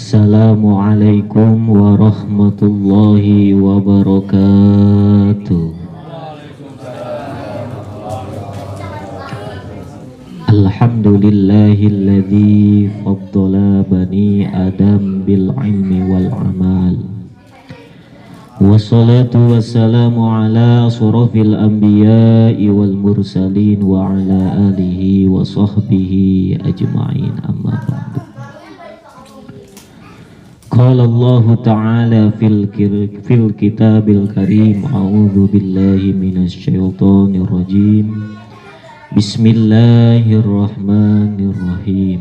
Assalamualaikum warahmatullahi wabarakatuh. Alhamdulillahilladzi faddala bani Adam bil ilmi wal amal. Wassalatu wassalamu ala asrafil anbiya'i wal mursalin wa ala alihi wa sahbihi ajma'in, amma ba'du. Qala Allah ta'ala fil kitabil karim, a'udzu billahi minasy syaithanir rajim. Bismillahirrahmanirrahim.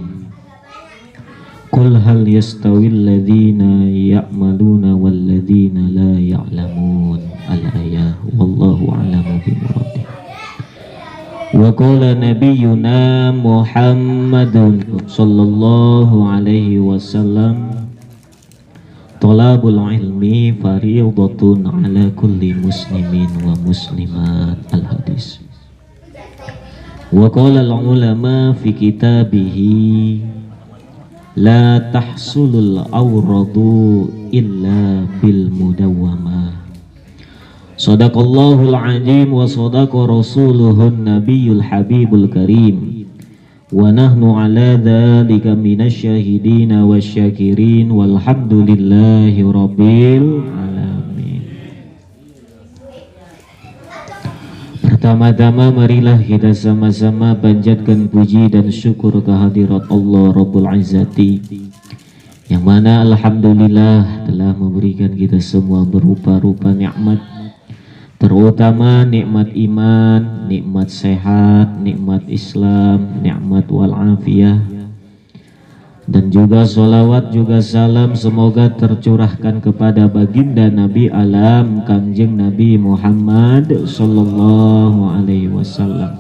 Qul hal yastawil ladzina ya'maluna wal ladzina la ya'lamun. Al-ayah, wallahu a'lamu bimuradih. Wa qala nabiyyuna Muhammadun sallallahu alaihi wasallam, thalabul ilmi fariidatun ala kulli muslimin wa muslimat. Al-hadis. Wa qala al-ulama fi kitabihi la tahsulul awradu illa bil mudawwamah. Sadaqallahul azim wa sadaqa rasuluhun nabiyul habibul karim. Wa nahnu ala dzalika minasyahidina wasyakirin walhamdulillahi rabbil alamin. Pertama-tama marilah kita sama-sama panjatkan puji dan syukur kehadirat Allah Rabbul Izzati, yang mana alhamdulillah telah memberikan kita semua berupa-rupa nikmat, terutama nikmat iman, nikmat sehat, nikmat Islam, nikmat wal-afiyah, dan juga sholawat juga salam semoga tercurahkan kepada baginda Nabi alam Kanjeng Nabi Muhammad sallallahu alaihi wasallam,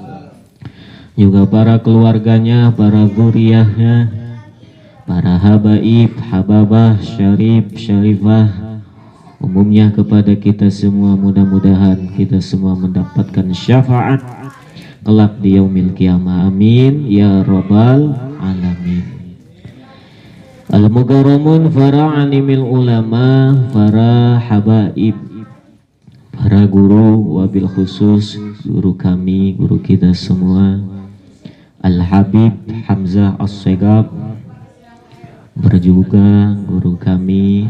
juga para keluarganya, para zuriyahnya, para habaib, hababah, syarif, syarifah, umumnya kepada kita semua. Mudah-mudahan kita semua mendapatkan syafaat kelak di yaumil qiyamah, amin ya rabbal alamin. Al-mukarramun para alimil ulama, para habaib, para guru, wabil khusus guru kami, guru kita semua, Al-Habib Hamzah As-Segab, berjuga guru kami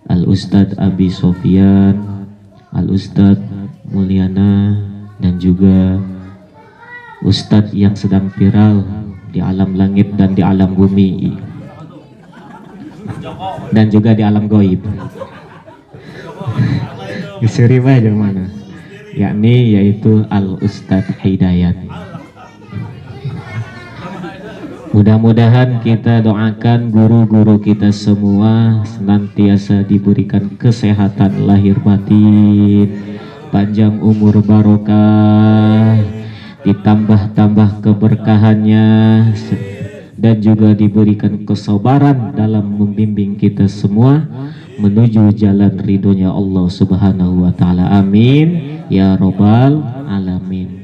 Al-Ustadz Abi Sofyan, Al-Ustadz Mulyana, dan juga Ustadz yang sedang viral di alam langit dan di alam bumi, dan juga di alam goib. Diserima aja mana? Yakni yaitu Al-Ustadz Hidayat. Mudah-mudahan kita doakan guru-guru kita semua senantiasa diberikan kesehatan lahir batin, panjang umur barokah, ditambah-tambah keberkahannya, dan juga diberikan kesabaran dalam membimbing kita semua menuju jalan ridhonya Allah Subhanahu wa ta'ala, amin ya rabbal alamin.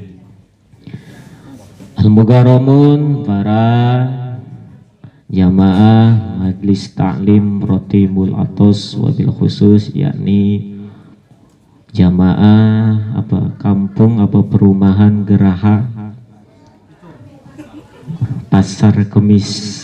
Al-mukarramun para jamaah majlis ta'lim Rotibul Atos, wabil khusus yakni jamaah kampung perumahan Geraha Pasar Kemis,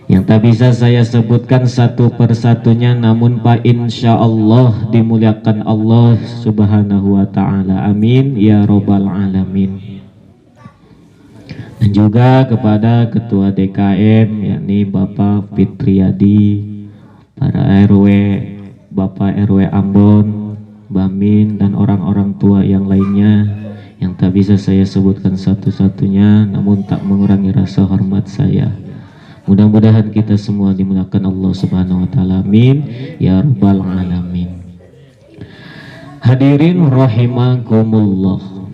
yang tak bisa saya sebutkan satu persatunya, namun Pak insya Allah dimuliakan Allah Subhanahu wa ta'ala, amin ya rabbal alamin. Dan juga kepada ketua DKM yakni Bapak Fitriadi, para RW, Bapak RW Ambon, Bamin, dan orang-orang tua yang lainnya yang tak bisa saya sebutkan satu-satunya, namun tak mengurangi rasa hormat saya. Mudah-mudahan kita semua dimuliakan Allah Subhanahu wa ta'ala, amin ya rabbal alamin. Hadirin rahimakumullah,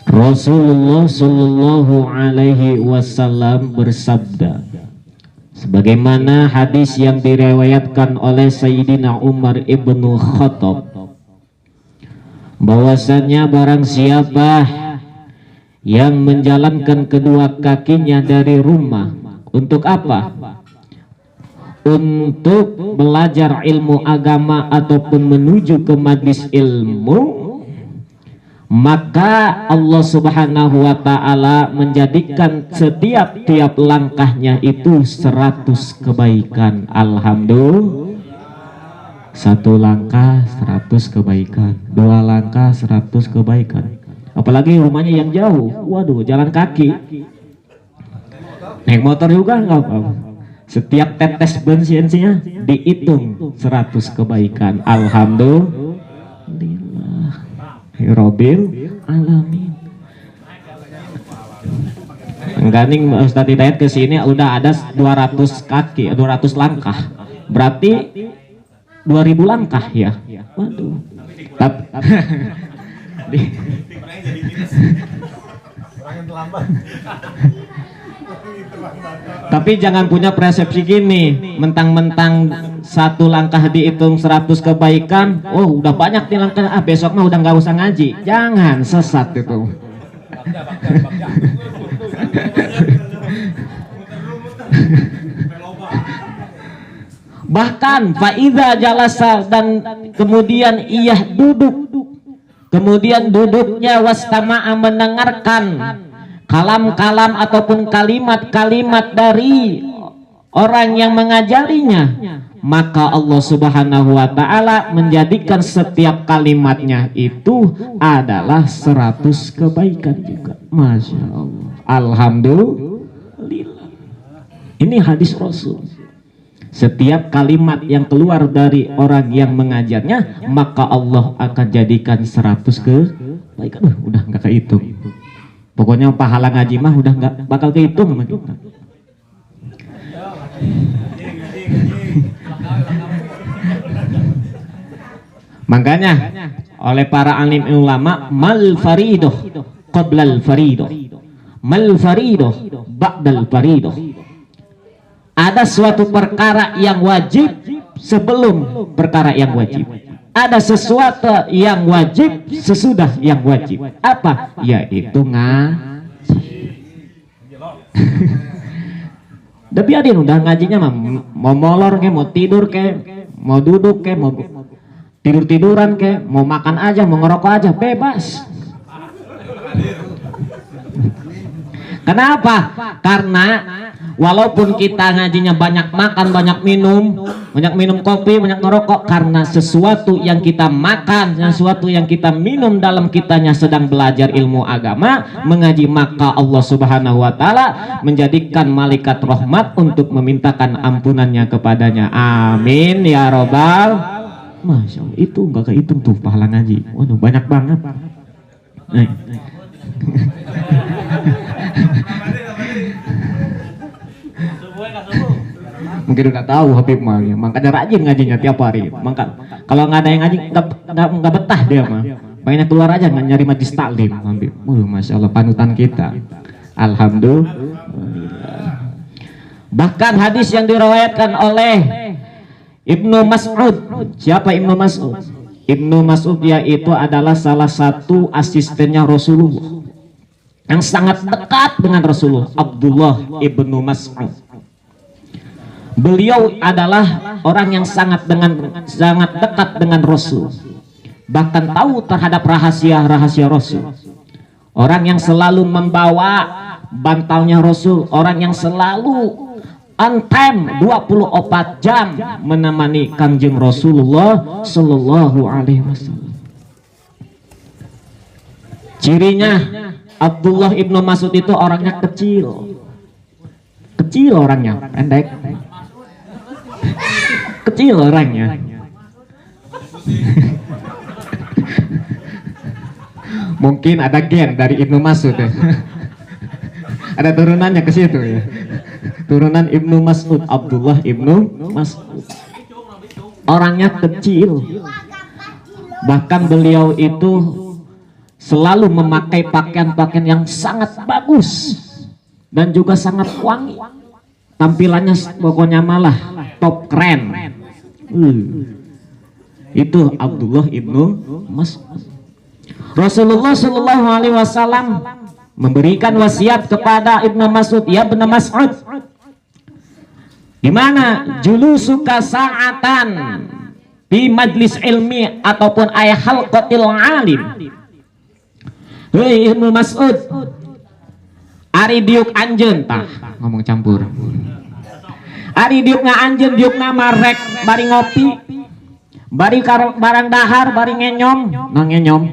Rasulullah sallallahu alaihi wasallam bersabda, sebagaimana hadis yang diriwayatkan oleh Sayyidina Umar ibnu Khattab, bahwasannya barang siapa yang menjalankan kedua kakinya dari rumah untuk apa? Untuk belajar ilmu agama ataupun menuju ke majlis ilmu, maka Allah Subhanahu wa ta'ala menjadikan setiap langkahnya itu 100 kebaikan. Alhamdulillah. 1 langkah 100 kebaikan, 2 langkah 100 kebaikan. Apalagi rumahnya yang jauh, waduh, jalan kaki, naik motor juga nggak apa-apa. Setiap tetes bensinnya dihitung 100 kebaikan. Alhamdulillah Rabbil alamin. Engganing Ustadz Hidayat kesini udah ada 200 kaki, 200 langkah. Berarti 2000 langkah ya. Waduh. Tapi jangan punya persepsi gini, mentang-mentang 1 langkah dihitung 100 kebaikan, oh udah banyak nih langkah, besok mah udah nggak usah ngaji. Jangan, sesat itu. Bahkan faida jalasa, dan kemudian ia duduk, kemudian duduknya wastama'a, mendengarkan kalam-kalam ataupun kalimat-kalimat dari orang yang mengajarinya, maka Allah Subhanahu wa ta'ala menjadikan setiap kalimatnya itu adalah 100 kebaikan juga. Masya Allah, alhamdulillah. Ini hadis Rasul. Setiap kalimat yang keluar dari orang yang mengajarnya, maka Allah akan jadikan 100 kebaikan. Udah nggak kehitung. Pokoknya pahala ngaji mah udah nggak bakal kehitung sama kita. Makanya oleh para alim ulama, mal faridoh qoblal faridoh, mal faridoh ba'dal faridoh. Ada suatu perkara yang wajib sebelum perkara yang wajib. Ada sesuatu yang wajib sesudah yang wajib. Apa? Yaitu ngaji. Tapi ada yang udah ngajinya mah mau molor ke, mau tidur ke, mau duduk ke, mau tidur-tiduran ke, mau makan aja, mau ngerokok aja, bebas. Kenapa? Karena walaupun kita ngajinya banyak makan, banyak minum kopi, banyak ngerokok, karena sesuatu yang kita makan, sesuatu yang kita minum dalam kitanya sedang belajar ilmu agama, mengaji, maka Allah Subhanahu wa ta'ala menjadikan malaikat rahmat untuk memintakan ampunannya kepadanya. Amin ya robbal. Masya Allah, itu enggak kehitung tuh pahala ngaji. Waduh, banyak banget. Mungkin udah tahu Habib mah, makanya rajin ngajinya tiap hari. Maka kalau nggak ada yang ngaji nggak betah dia mah. Pengennya keluar aja nggak nyari majlis taklim Habib. Masya Allah, panutan kita. Alhamdulillah. Bahkan hadis yang diriwayatkan oleh Ibnu Mas'ud. Siapa Ibnu Mas'ud? Ibnu Mas'ud yaitu adalah salah satu asistennya Rasulullah yang sangat dekat dengan Rasulullah, Abdullah Ibnu Mas'ud. Beliau adalah orang yang sangat dekat dengan Rasul, bahkan tahu terhadap rahasia-rahasia Rasul. Orang yang selalu membawa bantalnya Rasul, orang yang selalu on time 24 jam menemani Kanjeng Rasulullah Sallallahu Alaihi Wasallam. Cirinya Abdullah Ibnu Mas'ud itu orangnya kecil orangnya, pendek, kecil orangnya. Mungkin ada gen dari Ibnu Mas'ud ya. Ada turunannya ke situ ya. Turunan Ibnu Mas'ud, Abdullah Ibnu Mas'ud. Orangnya kecil. Bahkan beliau itu selalu memakai pakaian-pakaian yang sangat bagus dan juga sangat wangi. Tampilannya pokoknya malah top keren. Itu Abdullah Ibnu Mas'ud. Rasulullah Shallallahu Alaihi Wasallam memberikan wasiat kepada Ibnu Mas'ud, ya Ibnu Mas'ud, di mana julusuka sa'atan di majlis ilmi ataupun ay halqatil alim. Hei Ibnu Mas'ud, ari diuk anjeun tah ngomong campur. Ari diuk nga anjeun diuk nama rek bari ngopi, bari barang dahar, bari ngenyom, ngenyom.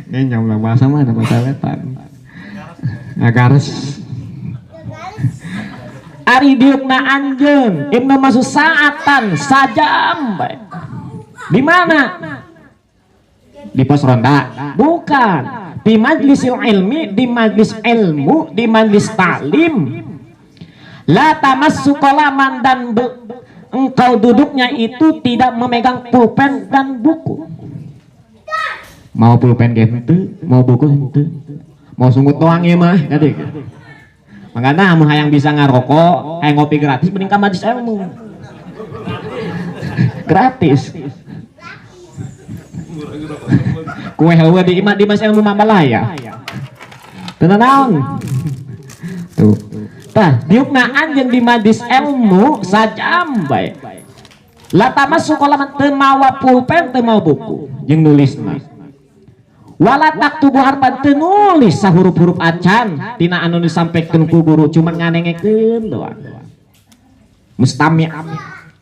Ngenyom lah bahasa mana, bahasa wetan. Agares. Ari diukna anjeun Ibnu Mas'ud saatan sajam bae. Di mana? Di pos ronda? Bukan. Di majlisil ilmi, di majlis ilmu, di majlis taklim. La tamassu qalaman, dan engkau duduknya itu tidak memegang pulpen dan buku. Mau pulpen gitu, mau buku gitu, mau sungut doang ya mah, gitu. Makanya kamu yang bisa ngarokok, yang ngopi gratis, mending ka majlis ilmu. Gratis. Kue hewa di majlis ilmu Mamalaya. Tenang. Tuh. Tah, diukna anjeun di majlis ilmu sajam bae. Lata masuk kolaman teu mawa pulpen, teu mawa buku, jeung nulisna. Wala taktubu harpan teu nulis sahurup-hurup acan tina anu disampaikeun ku guru, cuman nganengekeun doang. Mustami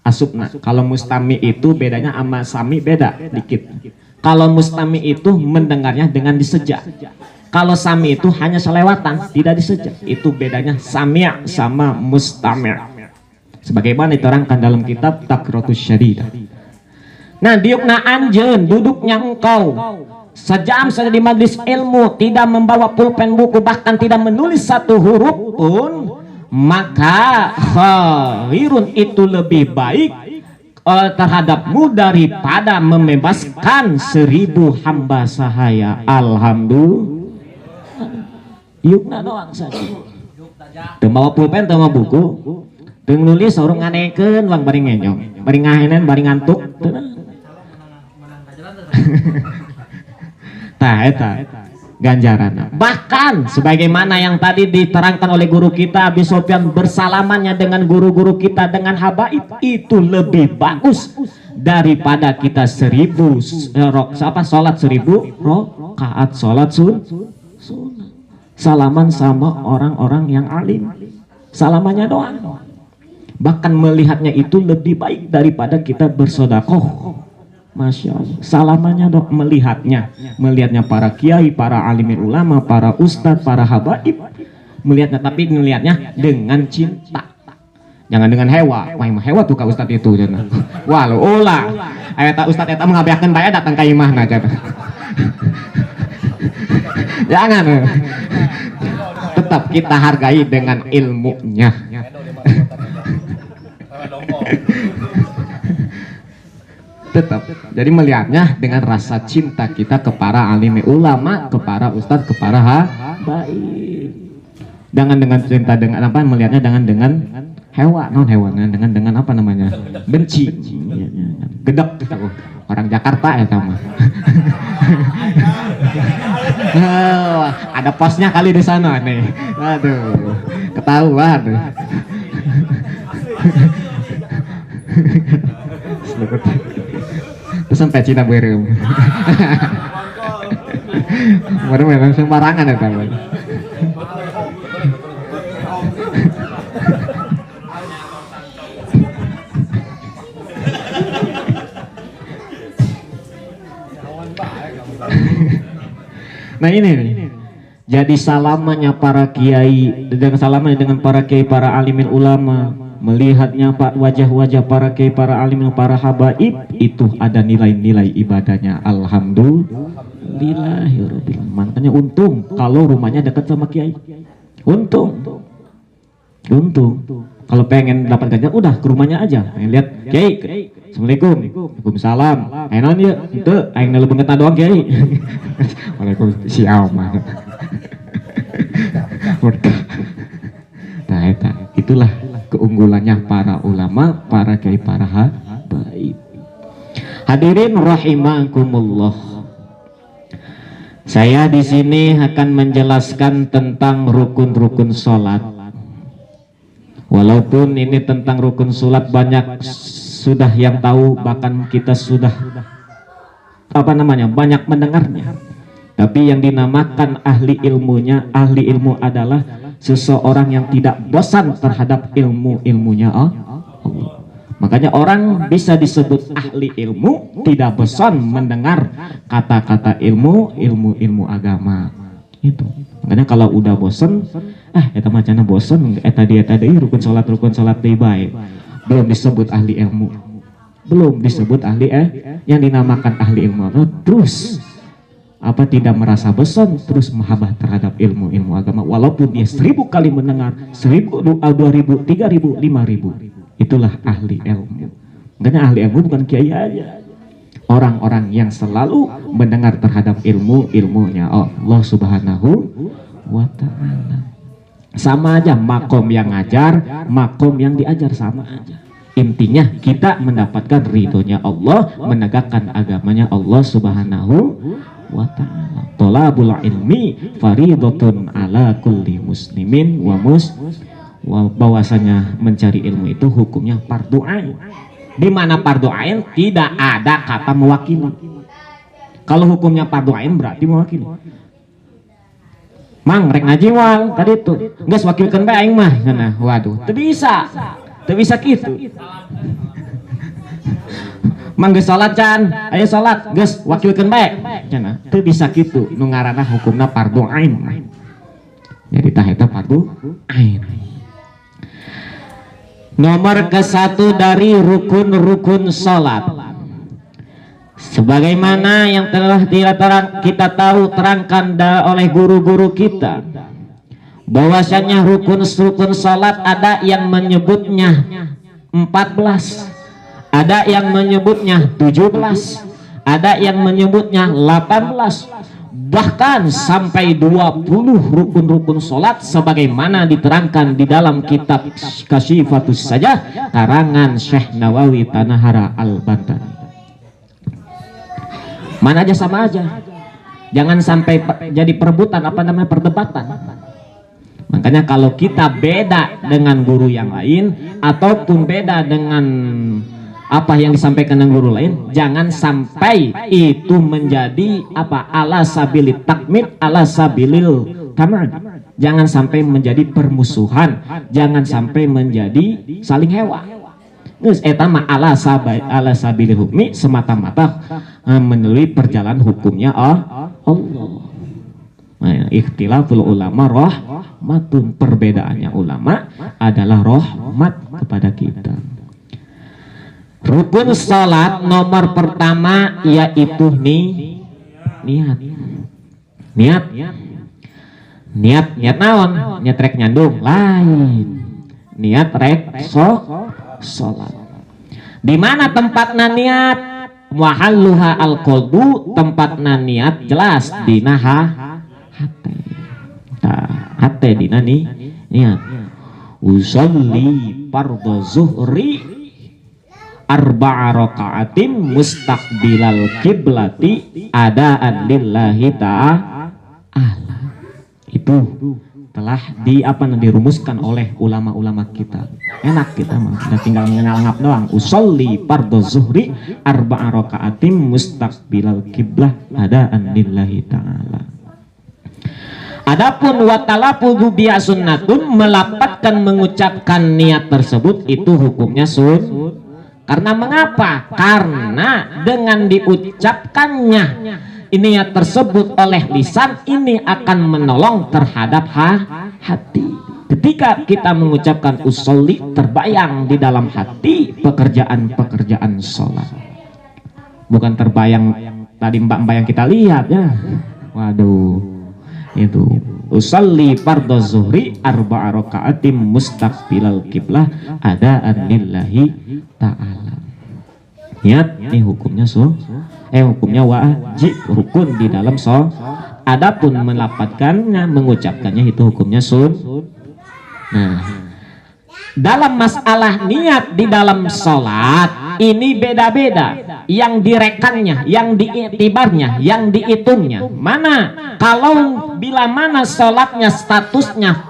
asupna. Kalau mustami itu bedanya sama sami beda dikit. Kalau mustami itu mendengarnya dengan diseja. Kalau sami itu hanya selewatan, tidak diseja. Itu bedanya sami' sama mustami'. Sebagaimana diterangkan dalam kitab Taqratus Syadidah. Nah, diukna anjeun duduknya engkau sejam saja di majlis ilmu, tidak membawa pulpen buku, bahkan tidak menulis satu huruf pun, maka khairun itu lebih baik terhadapmu daripada membebaskan 1000 hamba sahaya. Alhamdulillah. Yukna doang saja. Teu mawa pulpen, teu mawa buku, teu nulis, urang nganekeun wang bari ngenyong, bari ngahenen, bari ngantuk. Tah eta ganjaran. Bahkan sebagaimana yang tadi diterangkan oleh guru kita Abi Sofyan, bersalamannya dengan guru-guru kita dengan habaib itu lebih bagus daripada kita 1000 salat 1000 rakaat salat sunnah. Salaman sama orang-orang yang alim, salamannya doang. Bahkan melihatnya itu lebih baik daripada kita bersedekah. Masya Allah, salamannya dok, melihatnya para kiai, para alimir ulama, para ustadz, para habaib, melihatnya, tapi melihatnya dengan cinta, jangan dengan hewa. Wah, hewa tuh kak ustadz itu, wah lo ulah, ayat ustadz eta mengabiakan bayar datang ke imah aja, jangan, tetap kita hargai dengan ilmunya. Tetap, jadi melihatnya dengan rasa cinta kita kepada alim ulama, kepada ustadz, kepada habaib. Jangan dengan cinta, dengan apa, melihatnya dengan hewa, non hewan, dengan apa namanya, benci, gedek, orang Jakarta ya sama. Ada posnya kali di sana nih, aduh, ketahuan. Terus sampai Cina berem. Baru memang sembarangan ya teman. Nah ini nih. Jadi salamannya para kiai, dengan salamannya dengan para kiai, para alimin ulama, melihatnya pak wajah-wajah para kiai, para alimin, para habaib, itu ada nilai-nilai ibadahnya. Alhamdulillahirabbil alamin. Makanya untung kalau rumahnya dekat sama kiai. Untung. Kalau pengen dapat ganjar, udah ke rumahnya aja. Lihat kiai, assalamualaikum, waalaikumsalam. Enon ya, itu, aing nelebeng doang kiai. Waalaikumsalam. Nah, itulah keunggulannya para ulama, para kiai, para habaib. Hadirin rahimakumullah. Saya di sini akan menjelaskan tentang rukun-rukun sholat. Walaupun ini tentang rukun sholat banyak sudah yang tahu, bahkan kita sudah banyak mendengarnya. Tapi yang dinamakan ahli ilmunya, ahli ilmu adalah seseorang yang tidak bosan terhadap ilmunya Allah. Makanya orang bisa disebut ahli ilmu, tidak bosan mendengar kata-kata ilmu agama. Itu. Makanya kalau udah bosan, eta macana bosan, eta rukun salat deui bae. Belum disebut ahli ilmu. Belum disebut ahli yang dinamakan ahli ilmu. Terus tidak merasa bosan, terus mahabbah terhadap ilmu agama, walaupun dia 1000 kali mendengar, 1000, 2000, 3000, 5000. Itulah ahli ilmu. Makanya ahli ilmu bukan kiai aja, orang-orang yang selalu mendengar terhadap ilmunya Allah Subhanahu wa ta'ala. Sama aja, makom yang ngajar, makom yang diajar, sama aja. Intinya kita mendapatkan ridhonya Allah, menegakkan agamanya Allah Subhanahu wa ta'ala. Thalabul ilmi faridatun ala kulli muslimin bahwasanya mencari ilmu itu hukumnya fardu ain. Di mana fardu ain tidak ada kata mewakili. Kalau hukumnya fardu ain berarti mewakili. Mang rek ngaji wal tadi itu geus wakilkeun bae aing mah cenah. Waduh, teu bisa kitu. Mang geus salat can, aya salat geus wakilkeun bae cenah. Teu bisa kitu, nu ngaranna hukumna fardu ain. Jadi tah eta fardu ain. Nomor ke-1 dari rukun-rukun salat, sebagaimana yang telah kita tahu terangkan oleh guru-guru kita, bahwasanya rukun-rukun salat ada yang menyebutnya 14, ada yang menyebutnya 17, ada yang menyebutnya 18, bahkan sampai 20 rukun-rukun sholat sebagaimana diterangkan di dalam kitab Kasyifatus Sajah karangan Syekh Nawawi Tanahara Al-Bantani. Mana aja sama aja, jangan sampai jadi perebutan, perdebatan. Makanya kalau kita beda dengan guru yang lain ataupun beda dengan apa yang disampaikan dengan guru lain, jangan sampai itu menjadi ala sabilit takmid, ala sabilil tamad. Jangan sampai menjadi permusuhan, jangan sampai menjadi saling hewa. Geus eta mah ala sabilil hukmi, semata-mata melalui perjalanan hukumnya Allah. Ikhtilaful ulama rahmatun, perbedaannya ulama adalah rahmat kepada kita. Rukun salat nomor pertama yaitu niat. Niat naon? Niat rek nyandung lain. Niat rek salat. Di mana tempatna niat? Mahalluha al-qalbu, tempatna niat jelas dina hate. Hate dina niat. Usolli fardhu zuhri arba'a raka'atin mustaqbilal kiblati adaan lillahi ta'ala. Itu telah dirumuskan oleh ulama-ulama kita. Enak kita mah, kita tinggal ngalangap doang. Usolli fardhu zuhri arba'a raka'atin mustaqbilal kiblah adaan lillahi ta'ala. Adapun watalafuzu biha sunnatun, melapatkan mengucapkan niat tersebut itu hukumnya Karena mengapa? Karena dengan diucapkannya niat tersebut oleh lisan ini akan menolong terhadap hati. Ketika kita mengucapkan usolli, terbayang di dalam hati pekerjaan-pekerjaan sholat. Bukan terbayang tadi mbak-mbak yang kita lihat ya. Waduh, itu usolli fardhu zuhri arba'a raka'atin mustaqbilal kiblah adaan lillahi ta'ala. Niat ini hukumnya hukumnya wajib, rukun di dalam sholat. Adapun melapatkannya, mengucapkannya itu hukumnya Nah, dalam masalah niat di dalam sholat ini beda-beda, yang direkannya, yang diiktibarnya, yang dihitungnya. Mana kalau bila mana sholatnya statusnya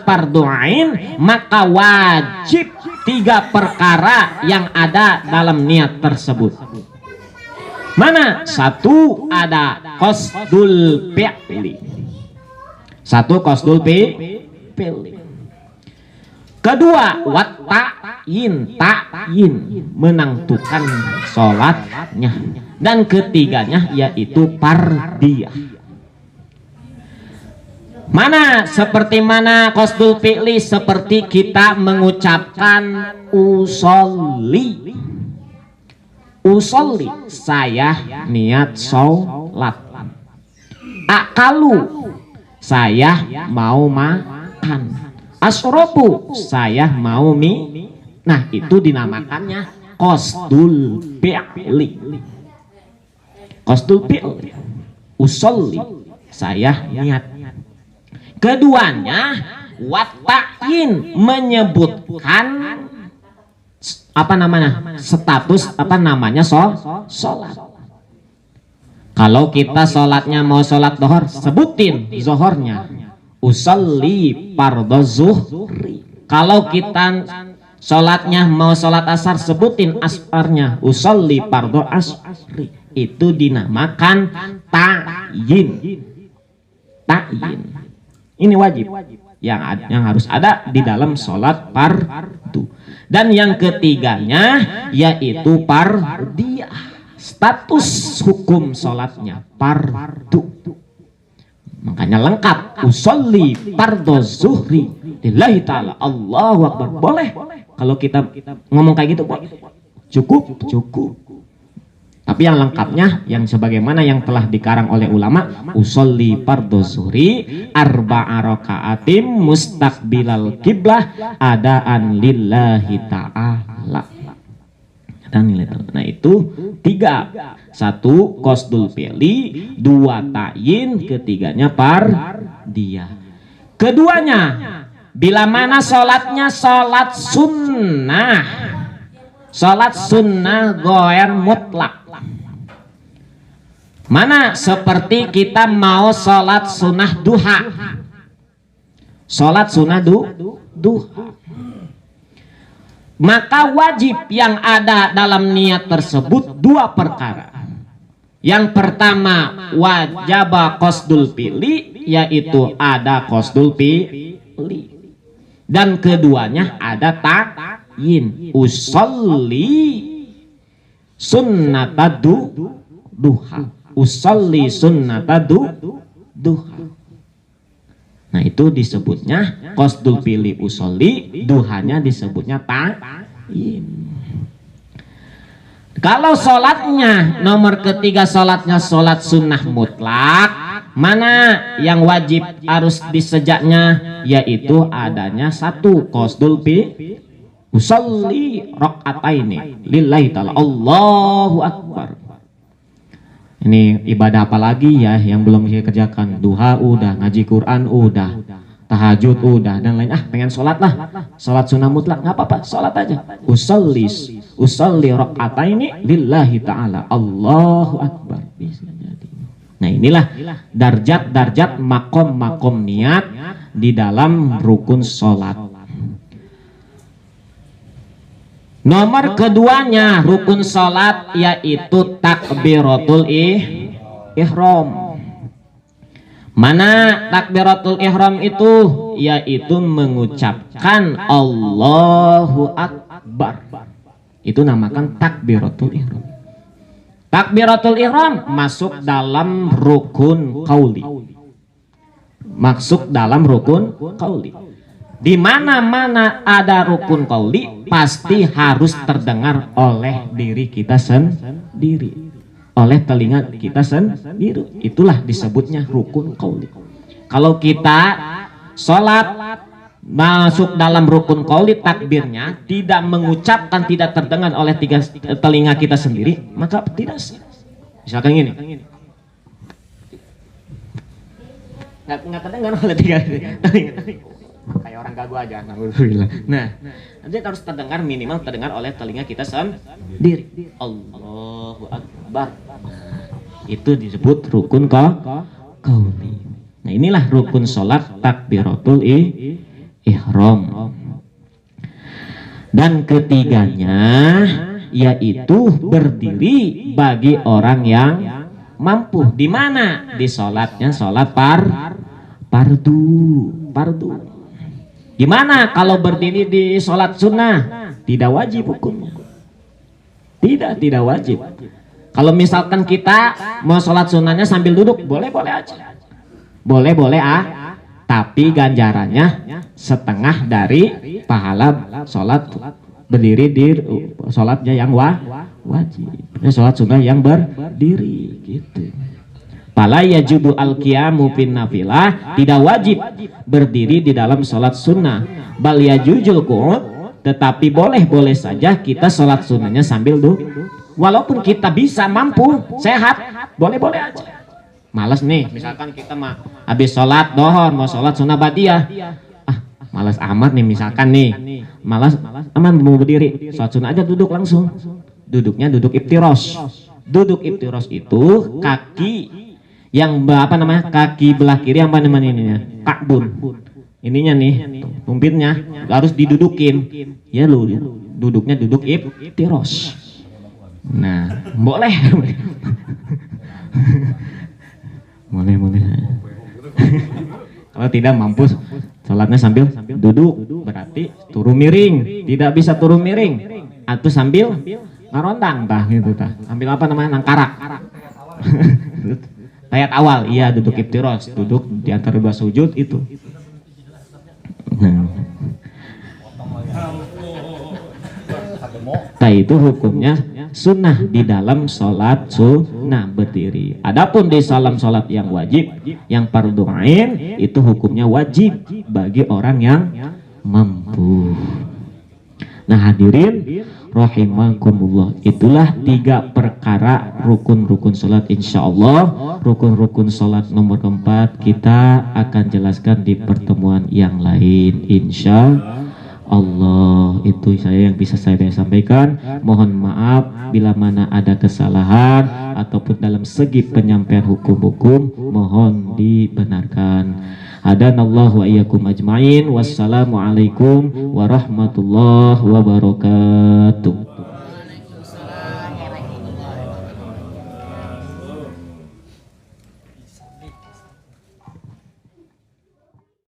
fardu ain, maka wajib 3 perkara yang ada dalam niat tersebut. Mana? 1 ada qasdul fi'li. 1 qasdul fi'li. Kedua, ta'yin menentukan sholatnya. Dan ketiganya yaitu fardiyah. Mana? Seperti mana qasdul fi'li? Seperti kita mengucapkan usolli, saya niat sholat. Akalu, saya mau makan. Asrobu, saya mau Nah, itu dinamakannya qasdul fi'li. Qasdul fi'li. Usolli, saya niat. Keduanya ta'yin, menyebutkan status sholat. Kalau kita sholatnya mau sholat dohor, sebutin zohornya, usolli fardhu zuhri. Kalau kita sholatnya mau sholat asar, sebutin asarnya, usolli fardhu asri. Itu dinamakan ta'yin. Ini wajib yang harus ada di dalam sholat fardu. Dan yang ketiganya yaitu fardiyah, status hukum sholatnya fardu. Makanya lengkap, usolli fardhu zuhri lillahi ta'ala, Allahu akbar. Boleh kalau kita ngomong kayak gitu, cukup. Tapi yang lengkapnya, yang sebagaimana yang telah dikarang oleh ulama, usolli fardhu zuhri arba'a raka'atim mustaqbilal qiblah adaan lillahi ta'ala. Nah, itu 3. 1 qasdul fi'li, 2 ta'yin, ketiganya fardiyah. Keduanya, bila mana sholatnya sholat sunnah ghair mutlak. Mana? Seperti kita mau sholat sunnah duha. Maka wajib yang ada dalam niat tersebut 2 perkara. Yang pertama, wajib qasdul fi'li, yaitu ada qasdul fi'li. Dan keduanya ada ta'yin, usolli sunnatadu duha. Usolli sunnatadu duha. Nah, itu disebutnya qasdul fi'li usolli, duhanya disebutnya ta'yin. Kalau sholatnya nomor ketiga, sholatnya sholat sunnah mutlak, mana yang wajib harus disejaknya, yaitu adanya 1 qasdul fi'li usolli raka'ataini lillahi ta'ala, Allahu akbar. Ini ibadah apa lagi ya yang belum saya kerjakan? Duha udah, ngaji Quran udah, tahajud udah, dan lain. Pengen sholat lah, sholat sunnah mutlak, nggak apa-apa, sholat aja. Usolli raka'ataini lillahi ta'ala, Allahu akbar. Bisa jadi. Nah, inilah darjat makom niat di dalam rukun sholat. Nomor keduanya rukun sholat yaitu takbiratul ihram. Mana takbiratul ihram itu? Yaitu mengucapkan Allahu akbar. Itu namakan takbiratul ihram. Takbiratul ihram masuk dalam rukun qauli. Di mana-mana ada rukun qauli, pasti harus terdengar oleh diri kita sendiri, oleh telinga kita sendiri. Itulah disebutnya rukun qauli. Kalau kita sholat masuk dalam rukun qauli, takbirnya tidak mengucapkan, tidak terdengar oleh telinga kita sendiri, maka tidak sah. Misalkan gini, nggak terdengar oleh telinga. kayak orang gagu aja. Nah, nanti harus terdengar, minimal terdengar oleh telinga kita sendiri. Allahu Akbar. Itu disebut rukun qauli. Nah, inilah rukun sholat takbiratul ihram. Dan ketiganya yaitu berdiri bagi orang yang mampu. Di mana? Di sholatnya sholat fardu. Gimana kalau berdiri di sholat sunnah? Tidak wajib hukumnya. Tidak wajib. Kalau misalkan kita mau sholat sunnahnya sambil duduk, boleh-boleh aja. Boleh-boleh tapi ganjarannya setengah dari pahala sholat berdiri di sholatnya yang wajib. Sholat sunnah yang berdiri gitu. Fala yajibu al-qiyamu fin nafilah, tidak wajib berdiri di dalam sholat sunnah. Bal yajuzul qu'ud, tetapi boleh-boleh saja kita sholat sunnahnya sambil duduk. Walaupun kita bisa, mampu, sehat, boleh-boleh aja. Malas nih, misalkan kita habis sholat dohor mau sholat sunnah badiah, malas amat nih misalkan nih, malas aman mau berdiri, sholat sunnah aja duduk langsung. Duduknya duduk iftirosh. Duduk iftirosh itu kaki yang kaki belah kiri apa namanya ininya, kakbun. Ininya nih, tumpitnya harus didudukin. Ya lu duduknya duduk iftirosh. Nah, boleh. boleh. Kalau tidak mampu sholatnya sambil duduk, berarti turun miring. Tidak bisa turun miring, atau sambil ngarondang gitu sambil apa namanya, nangkarak. Tayat awal, iya duduk iftirosh, duduk di antara dua sujud itu. Nah, itu hukumnya sunnah di dalam sholat sunnah berdiri. Adapun di dalam sholat yang wajib, yang fardhu ain, itu hukumnya wajib bagi orang yang mampu. Nah, hadirin rahimakumullah, itulah 3 perkara rukun-rukun sholat. Insyaallah rukun-rukun sholat nomor 4 kita akan jelaskan di pertemuan yang lain, insyaallah. Itu saya yang bisa saya sampaikan. Mohon maaf bila mana ada kesalahan ataupun dalam segi penyampaian hukum-hukum, mohon dibenarkan. Hadanallahu wa iyyakum ajmain. Wassalamualaikum warahmatullahi wabarakatuh.